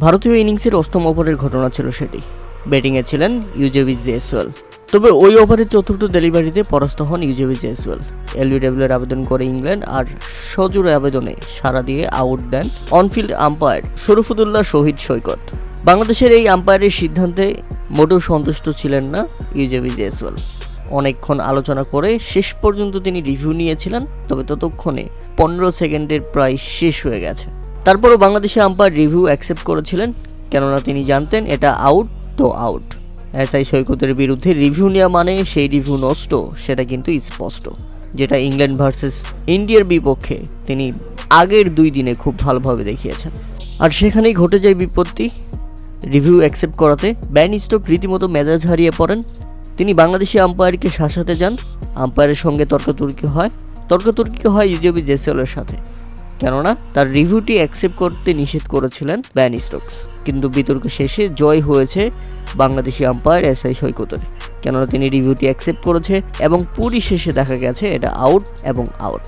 ভারতীয় ইনিংসের অষ্টম ওভারের ঘটনা ছিল সেটি। ব্যাটিংয়ে ছিলেন ইউজেবেস্য জয়সওয়াল। তবে ওই ওভারের চতুর্থ ডেলিভারিতে পরাস্ত হন ইউজেবেস্য জয়সওয়াল। এলবিডব্লিউর আবেদন করে ইংল্যান্ড, আর সজোরে আবেদনে সাড়া দিয়ে আউট দেন অনফিল্ড আম্পায়ার শরীফুদ্দৌলা শহীদ সৈকত। বাংলাদেশের এই আম্পায়ারের সিদ্ধান্তে মোটেও সন্তুষ্ট ছিলেন না ইউজেবেস্য জয়সওয়াল। অনেকক্ষণ আলোচনা করে শেষ পর্যন্ত তিনি রিভিউ নিয়েছিলেন, তবে ততক্ষণে 15 সেকেন্ডের প্রায় শেষ হয়ে গেছে। তারপরও বাংলাদেশি আম্পায়ার রিভিউ অ্যাকসেপ্ট করেছিলেন, কেননা তিনি জানতেন এটা আউট তো আউট। এসআই সৈকতের বিরুদ্ধে রিভিউ নেওয়া মানে সেই রিভিউ নষ্ট, সেটা কিন্তু স্পষ্ট, যেটা ইংল্যান্ড ভার্সেস ইন্ডিয়ার বিপক্ষে তিনি আগের 2 দিনে খুব ভালোভাবে দেখিয়েছেন। আর সেখানেই ঘটে যায় বিপত্তি। রিভিউ অ্যাকসেপ্ট করাতে বেন স্টোকস রীতিমতো মেজাজ হারিয়ে পড়েন। তিনি বাংলাদেশি আম্পায়ারকে শাসাতে যান। আম্পায়ারের সঙ্গে তর্কাতর্কি হয় ইউজেবেস্য জয়সওয়ালের সাথে, কেননা তার রিভিউটি অ্যাকসেপ্ট করতে নিষেধ করেছিলেন বেন স্টোকস। কিন্তু বিতর্ক শেষে জয় হয়েছে বাংলাদেশি আম্পায়ার এসআই সৈকতের, কেননা তিনি রিভিউটি অ্যাকসেপ্ট করেছে এবং পরিশেষে দেখা গেছে এটা আউট এবং আউট।